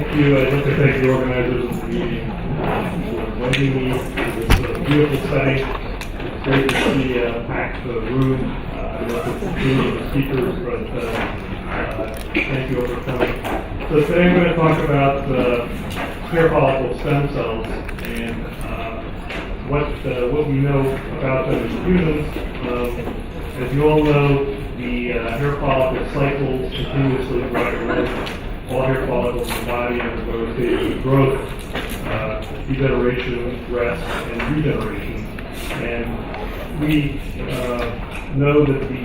Thank you. I'd like to thank the organizers of the meeting for inviting me to this beautiful setting. It's great to see a packed room. I love the community of speakers, but thank you all for coming. So today I'm going to talk about hair follicle stem cells and what we know about them in humans. As you all know, the hair follicle cycles continuously throughout your life. All hair follicles in the body undergo stages of growth, degeneration, rest, and regeneration. And we know that the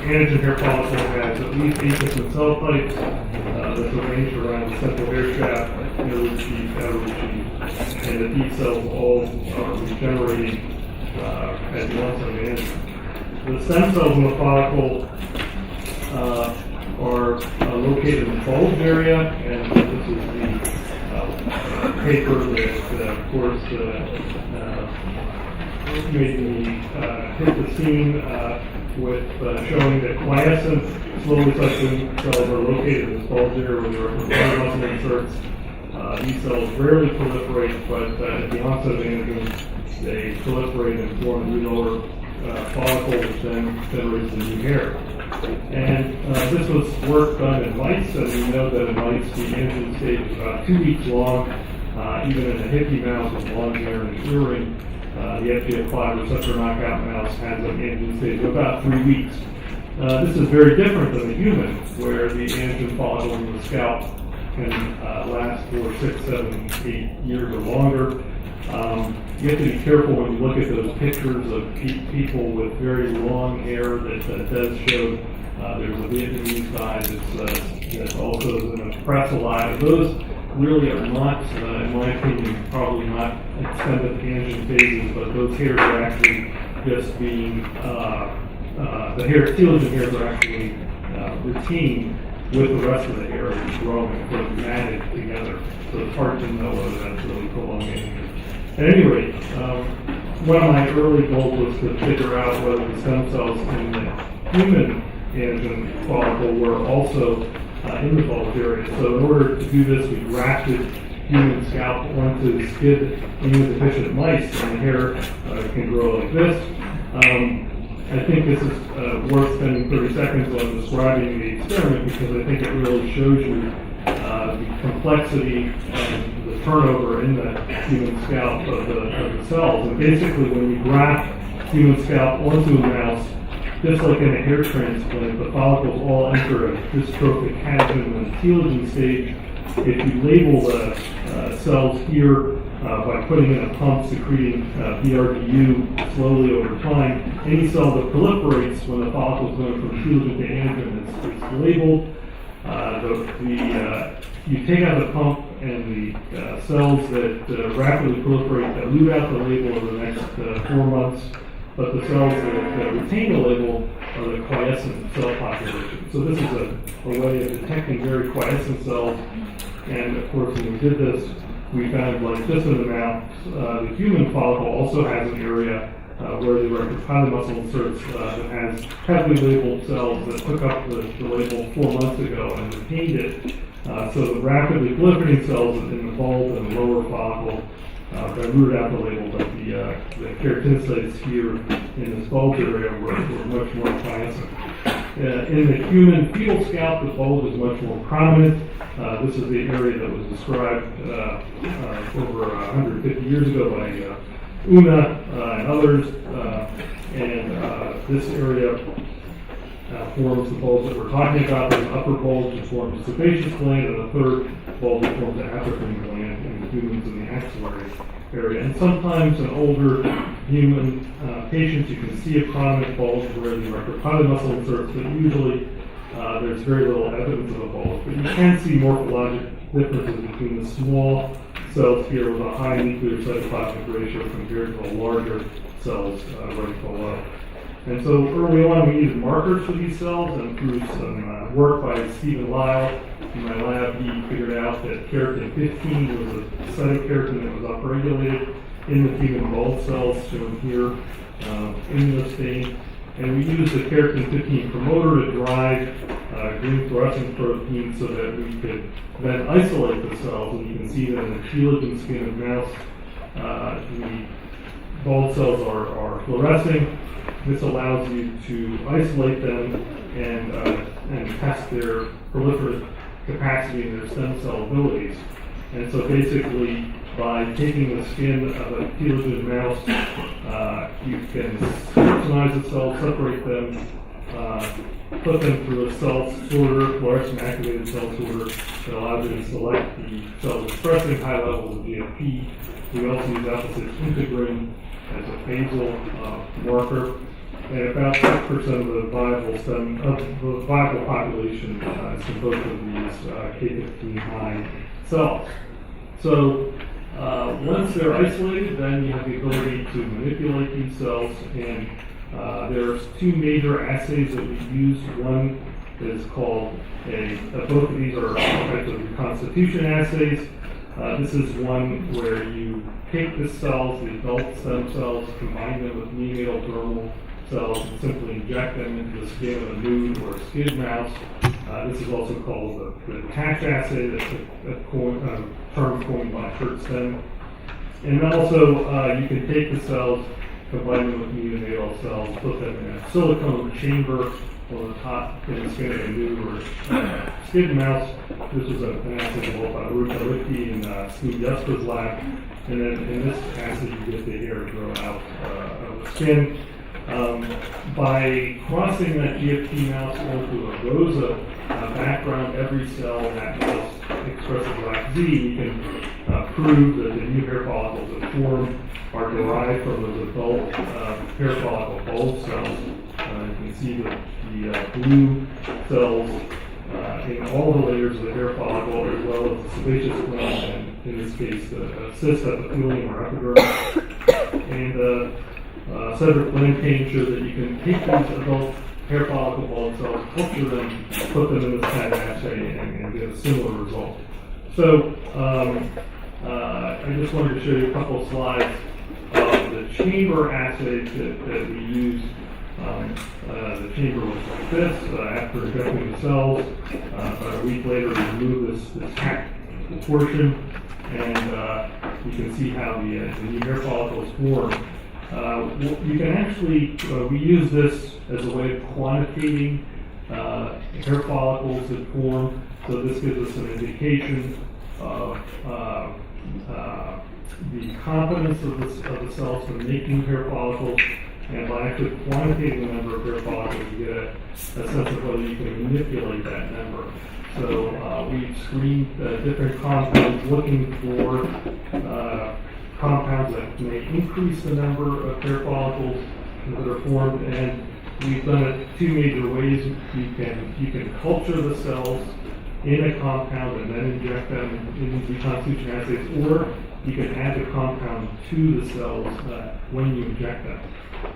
anagen hair follicle has at least 8 different cell types that's arranged around the central hair shaft, inner root sheath, outer root sheath, and that these cells all are regenerating at the onset of anagen. The stem cells in the follicle are located in the bulge area, and this is the paper that, of course, made me hit the scene with showing that quiescent, slowly cycling cells are located in this bulge area where there are blood muscle inserts. These cells rarely proliferate, but at the onset of anagen, they proliferate and form a new lower follicle, which then generates the new hair. And this was work done in mice, and we know that in mice the anagen stage is about 2 weeks long. Even in a hippie mouse with long hair and an earring, the FGF5 receptor knockout mouse has an anagen stage of about 3 weeks. This is very different than the human, where the anagen follicle in the scalp can last for 6, 7, 8 years or longer. You have to be careful when you look at those pictures of people with very long hair that does show there's a Vietnamese guy that's also in the press alive. Those really are not, in my opinion, probably not extended anagen phases, but those hairs are actually just being, the telogen hairs are actually retained with the rest of the hair that's growing, sort of matted together. So it's hard to know whether that's really prolonging. At any rate, one of my early goals was to figure out whether the stem cells in the human anagen follicle were also in the bulge area. So in order to do this, we grafted human scalp onto SCID immunodeficient mice, and the hair can grow like this. I think this is worth spending 30 seconds on describing the experiment because I think it really shows you the complexity and the turnover in the human scalp of the cells. And basically, when you graft human scalp onto a mouse, just like in a hair transplant, the follicles all enter a dystrophic halogen and telogen stage. If you label the cells here by putting in a pump secreting BRDU slowly over time, any cell that proliferates when the follicle is going from telogen to anagen is labeled. You take out the pump, and the cells that rapidly proliferate dilute out the label over the next 4 months, but the cells that retain the label are the quiescent cell population. So this is a way of detecting very quiescent cells, and of course when we did this, we found, like this in the mouse, the human follicle also has an area where the rectus muscle inserts that has heavily labeled cells that took up the label 4 months ago and retained it. So the rapidly proliferating cells in the bulb and the lower follicle rooted out the label, but the keratinocytes here in this bulge area were much more quiescent. In the human fetal scalp, the bulge is much more prominent. This is the area that was described over 150 years ago by Una and others, and this area forms the bulge that we're talking about. There's an upper bulge that forms the sebaceous gland, and a third bulge that forms the apocrine gland in the humans in the axillary area. And sometimes in older human patients, you can see a prominent bulge where the rectus muscle inserts, but usually there's very little evidence of a bulge. But you can see morphologic differences between the small cells here with a high nuclear cytoplasmic ratio compared to the larger cells right below. And so early on we needed markers for these cells, and through some work by Stephen Lyle in my lab, he figured out that keratin 15 was a cytokeratin that was upregulated in the human bulb cells shown here, immunostain. And we use the keratin 15 promoter to drive green fluorescent protein so that we could then isolate the cells. And you can see that in the telogen skin of mouse, the bulb cells are fluorescing. This allows you to isolate them and test their proliferative capacity and their stem cell abilities. And so basically, by taking the skin of a telogen mouse, you can scrutinize the cells, separate them, put them through a cell sorter, fluorescent activated cell sorter, that allows you to select the cells expressing high levels of GFP. We also use alpha-6 integrin as a basal marker, and about 6% of the viable population is composed of these K15 high cells. So once they're isolated, then you have the ability to manipulate these cells, and there's two major assays that we use. One is called both of these are types of reconstitution assays. This is one where you take the cells, the adult stem cells, combine them with neonatal dermal cells, and simply inject them into the skin of a nude or a skid mouse. This is also called the patch assay. That's a term coined by Kurt Sten. And also, you can take the cells, combine them with neonatal cells, put them in a silicone chamber on the top in the skin of a nude or skid mouse. This was an assay developed by Ruka Licky in Steve Jesper's lab. And then in this assay, you get the hair to grow out of the skin. By crossing that GFP mouse onto a ROSA background, every cell in that mouse expresses RAC-Z. You can prove that the new hair follicles that form are derived from those adult hair follicle bulb cells. You can see the blue cells in all the layers of the hair follicle, as well as the sebaceous gland, and in this case, the cyst epithelium or epidermis. And Cedric Blantain showed that you can take these adult hair follicle bulb cells, culture them, put them in this kind of assay, and get a similar result. So I just wanted to show you a couple of slides of the chamber assays that we use. The chamber looks like this. After injecting the cells, about a week later, we remove this hacked portion, and you can see how the new hair follicles form. You can actually, we use this as a way of quantitating hair follicles that form, so this gives us an indication of the competence of the cells to make new hair follicles, and by actually quantitating the number of hair follicles, you get a sense of whether you can manipulate that number. So we've screened different compounds looking for compounds that may increase the number of hair follicles that are formed, and we've done it two major ways. You can culture the cells in a compound and then inject them in reconstitution assays, or you can add the compound to the cells when you inject them.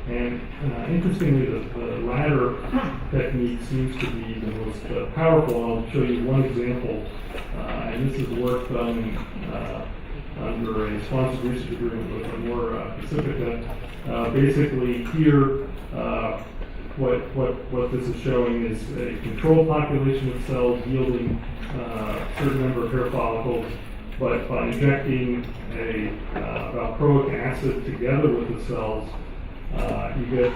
And interestingly, the latter technique seems to be the most powerful. I'll show you one example, and this is work done under a sponsored research agreement with more Pacifica. Basically, here, what this is showing is a controlled population of cells yielding a certain number of hair follicles, but by injecting valproic acid together with the cells, you get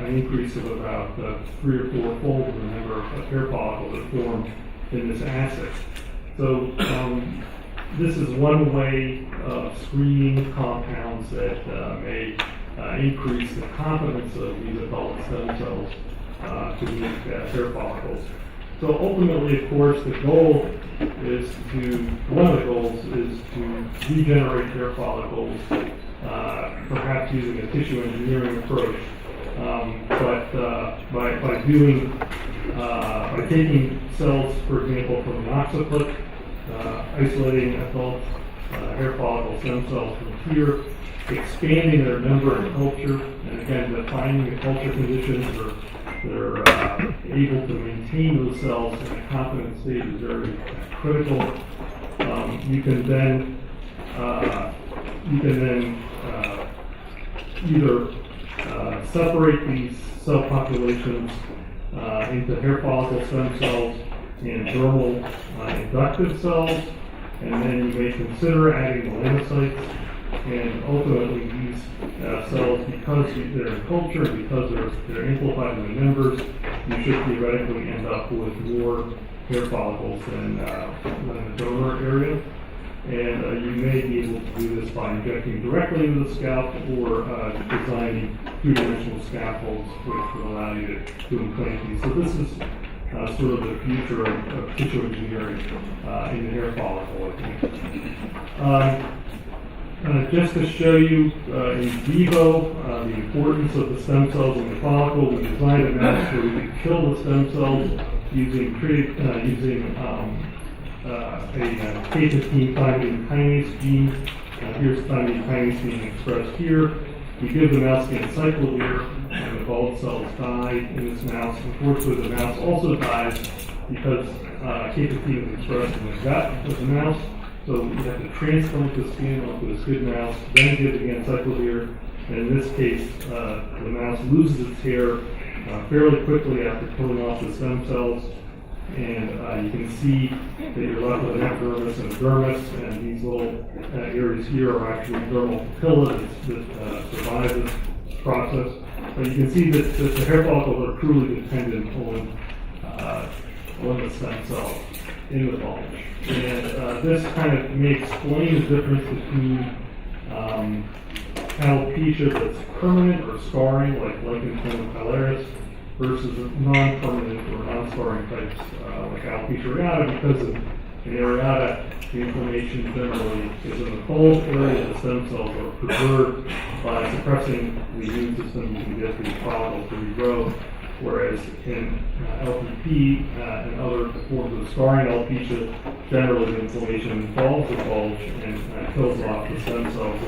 an increase of about 3 or 4-fold the number of hair follicles that form in this assay. So this is one way of screening compounds that may increase the competence of these adult stem cells to make hair follicles. So ultimately, of course, one of the goals is to regenerate hair follicles, perhaps using a tissue engineering approach. But by taking cells, for example, from the occiput, isolating adult hair follicle stem cells from here, expanding their number and culture, and again, defining the culture conditions where they're able to maintain those cells in a competent state is very critical. You can then either separate these cell populations into hair follicle stem cells and dermal inductive cells, and then you may consider adding melanocytes. And ultimately, these cells, because they're in culture, because they're amplified in the members, you should theoretically end up with more hair follicles than the donor area. And you may be able to do this by injecting directly into the scalp or designing two-dimensional scaffolds, which will allow you to implant these. So this is sort of the future of tissue engineering in the hair follicle, I think. Just to show you in vivo the importance of the stem cells in the follicle, we designed a mouse where we could kill the stem cells using a K15 thymine kinase gene. Here's thymine kinase being expressed here. We give the mouse encyclovir, and the bulb cells die in this mouse. Unfortunately, the mouse also dies because K15 is expressed in the gut of the mouse. So you have to transplant the skin onto this good mouse, then give the encyclovir, and in this case, the mouse loses its hair fairly quickly after killing off the stem cells, and you can see that you're left with an epidermis and a dermis, and these little areas here are actually dermal papilla that survive this process. But you can see that the hair follicles are truly dependent on the stem cells in the bulge. And this kind of may explain the difference between alopecia that's permanent or scarring, like lichen Cotsarelis, versus non-permanent or non-scarring types like alopecia areata, because in areata, the inflammation generally is in the bulge area. The stem cells are preserved by suppressing the immune system. You can get the follicles to regrow. Whereas in LPP and other forms of scarring alopecia, generally the inflammation involves the bulge and kills off the stem cells,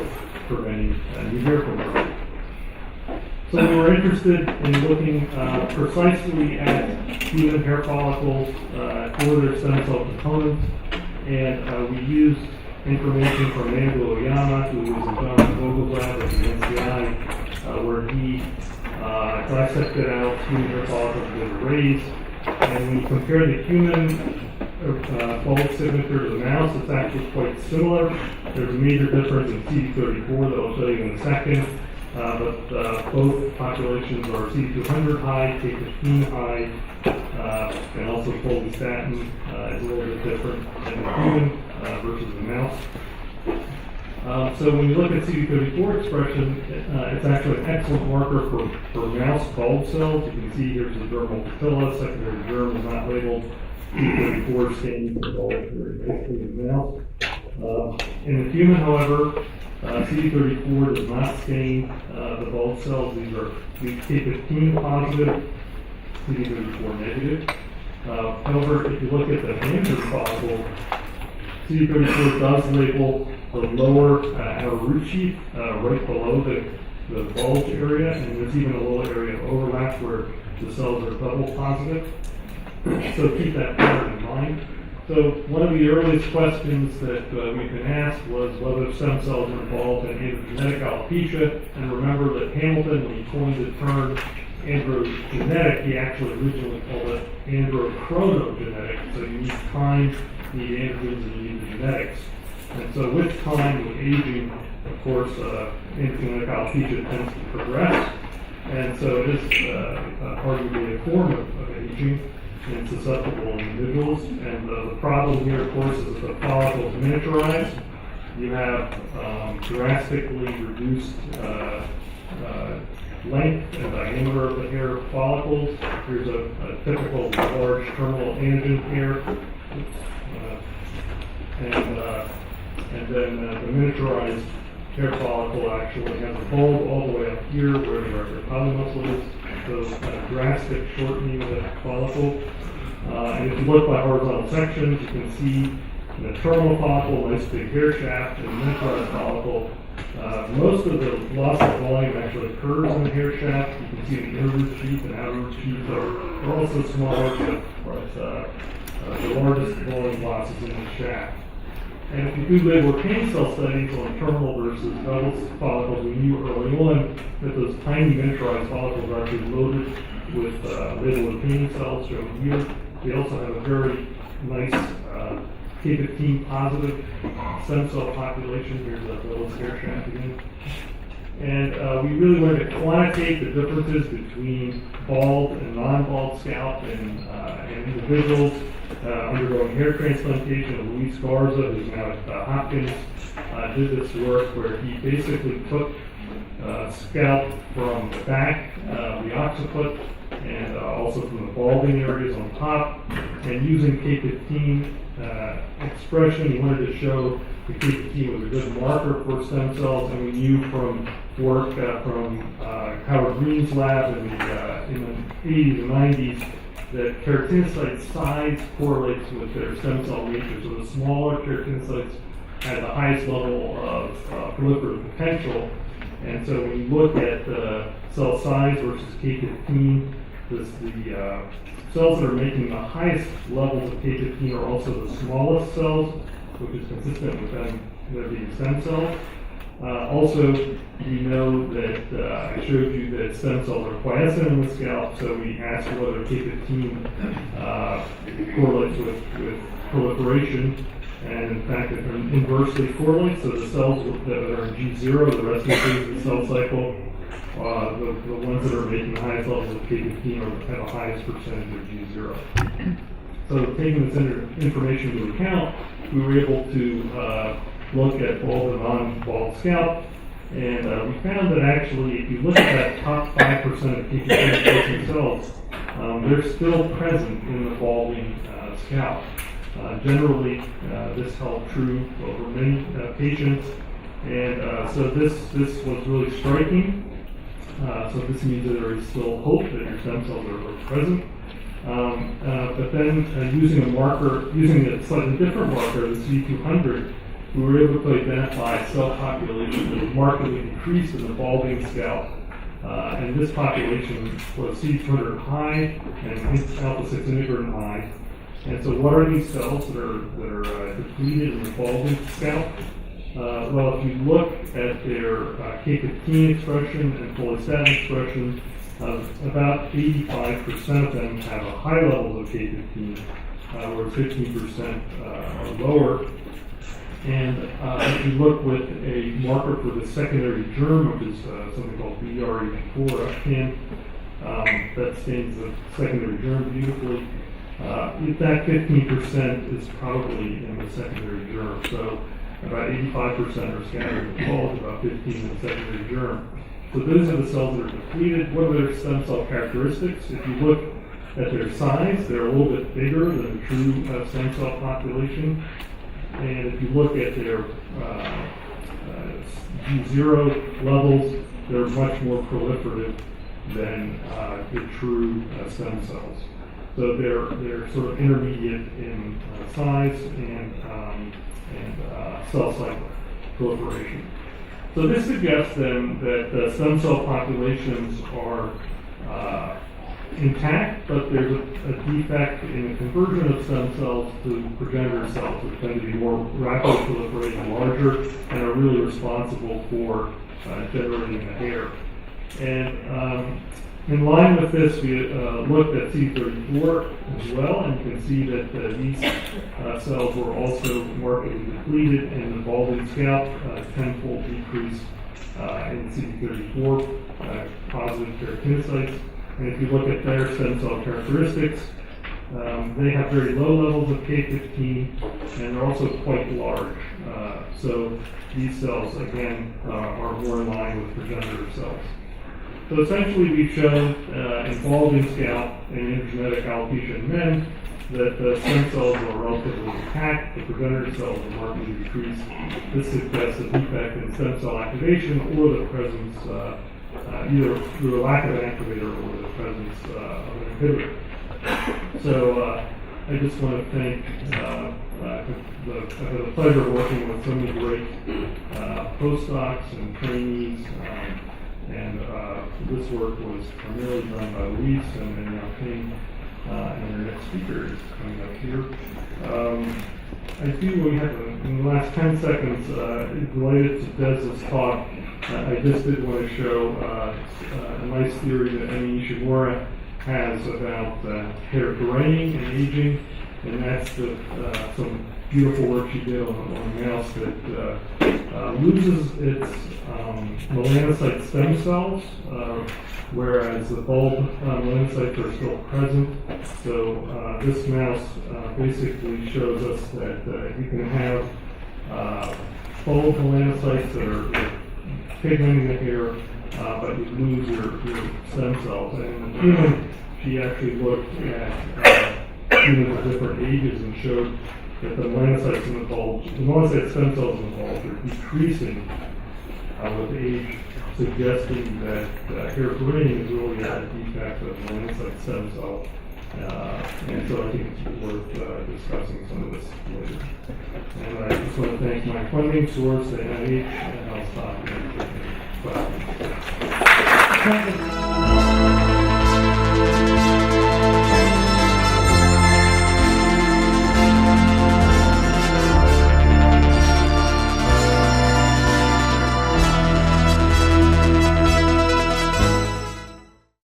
preventing new hair from growing. So we were interested in looking precisely at human hair follicles for their stem cell components, and we used information from Mando Oyama, who was in John Vogel's lab at the NCI, where he dissected out human hair follicles with arrays, and when you compare the human bulge signature to the mouse, it's actually quite similar. There's a major difference in CD34 that I'll show you in a second, but both populations are CD200 high, K15 high, and also follistatin is a little bit different in the human versus the mouse. So when you look at CD34 expression, it's actually an excellent marker for mouse bulb cells. You can see here's the dermal papilla, secondary germ is not labeled. CD34 stains the bulb very nicely in the mouse. In the human, however, CD34 does not stain the bulb cells. These are K15 positive, CD34 negative. However, if you look at the Hammer follicle, CD34 does label the lower outer root sheath right below the bulge area, and there's even a little area of overlap where the cells are double positive. So keep that pattern in mind. So one of the earliest questions that we've been asked was whether stem cells are involved in androgenetic alopecia. And remember that Hamilton, when he coined the term androgenetic, he actually originally called it androchronogenetic. So you need time, you need androgens, and you need the genetics. And so with time, with aging, of course, androgenetic alopecia tends to progress. And so it is arguably a form of aging in susceptible individuals. And the problem here, of course, is that the follicle is miniaturized. You have drastically reduced length and diameter of the hair follicles. Here's a typical large terminal anagen hair. And then the miniaturized hair follicle actually has a bulb all the way up here where the erector polymuscle is. So drastic shortening of that follicle. And if you look by horizontal sections, you can see in the terminal follicle, nice big hair shaft, and the miniaturized follicle. Most of the loss of volume actually occurs in the hair shaft. You can see the inner root sheath and outer root sheath are also smaller, but the largest volume loss is in the shaft. And if you do liver pain cell studies on terminal versus double follicles, we knew early on that those tiny miniaturized follicles are actually loaded with liver pain cells shown here. They also have a very nice K15 positive stem cell population. Here's a little hair shaft again. And we really wanted to quantitate the differences between bald and non-bald scalp and individuals undergoing hair transplantation. Luis Garza, who's now at Hopkins, did this work where he basically took scalp from the back, the occiput, and also from the balding areas on top, and using K15 expression, he wanted to show the K15 was a good marker for stem cells, and we knew from work from Howard Green's lab in the 80s and 90s that keratinocyte size correlates with their stem cell nature. So the smaller keratinocytes had the highest level of proliferative potential. And so when you look at cell size versus K15, the cells that are making the highest levels of K15 are also the smallest cells, which is consistent with them being stem cells. Also, we know that I showed you that stem cells are quiescent in the scalp, so we asked whether K15 correlates with proliferation, and in fact it inversely correlates. So the cells that are in G0, the resting phase of the cell cycle, the ones that are making the highest levels of K15 have the highest percentage of G0. So taking this information into account, we were able to look at bald and non-bald scalp, and we found that actually, if you look at that top 5% of K15 cells, they're still present in the balding scalp. Generally, this held true over many patients, and so this was really striking. So this means that there is still hope that your stem cells are present. But then using a slightly different marker, the C200, we were able to identify cell population that was markedly decreased in the balding scalp. And this population was C200 high and alpha 6 integrin high. And so what are these cells that are depleted in the balding scalp? Well, if you look at their K15 expression and follistatin expression, about 85% of them have a high level of K15, where 15% are lower. And if you look with a marker for the secondary germ, which is something called BRE4, that stains the secondary germ beautifully. That 15% is probably in the secondary germ. So about 85% are scattered in the bald, about 15% in the secondary germ. So those are the cells that are depleted. What are their stem cell characteristics? If you look at their size, they're a little bit bigger than the true stem cell population. And if you look at their G0 levels, they're much more proliferative than the true stem cells. So they're sort of intermediate in size and cell cycle proliferation. So this suggests then that stem cell populations are intact, but there's a defect in the conversion of stem cells to progenitor cells, which tend to be more rapidly proliferating, larger, and are really responsible for generating the hair. And in line with this, we looked at C34 as well, and you can see that these cells were also markedly depleted in the balding scalp, 10-fold decrease in CD34 positive keratinocytes. And if you look at their stem cell characteristics, they have very low levels of K15, and they're also quite large. So these cells, again, are more in line with progenitor cells. So essentially, we've shown in balding scalp and intergenetic alopecia in men that the stem cells are relatively intact, the progenitor cells are markedly decreased. This suggests a defect in stem cell activation or the presence, either through a lack of an activator or the presence of an inhibitor. So I just want to thank, I've had the pleasure of working with so many great postdocs and trainees. And this work was primarily done by Luis and now King. And our next speaker is coming up here. I do, we have, in the last 10 seconds, related to Des's talk, I just did want to show a nice theory that Emi Ishimura has about hair graying and aging, and that's some beautiful work she did on a mouse that loses its melanocyte stem cells, whereas the bulb melanocytes are still present. So this mouse basically shows us that you can have bulb melanocytes that are pigmenting the hair, but you lose your stem cells. And in the human, she actually looked at humans of different ages and showed that the melanocytes in the bulb, the melanocyte stem cells in the bulb are decreasing with age, suggesting that hair graying is really a defect of melanocyte stem cell. And so I think it's worth discussing some of this later. And I just want to thank my funding source, the NIH, and I'll stop here. Questions.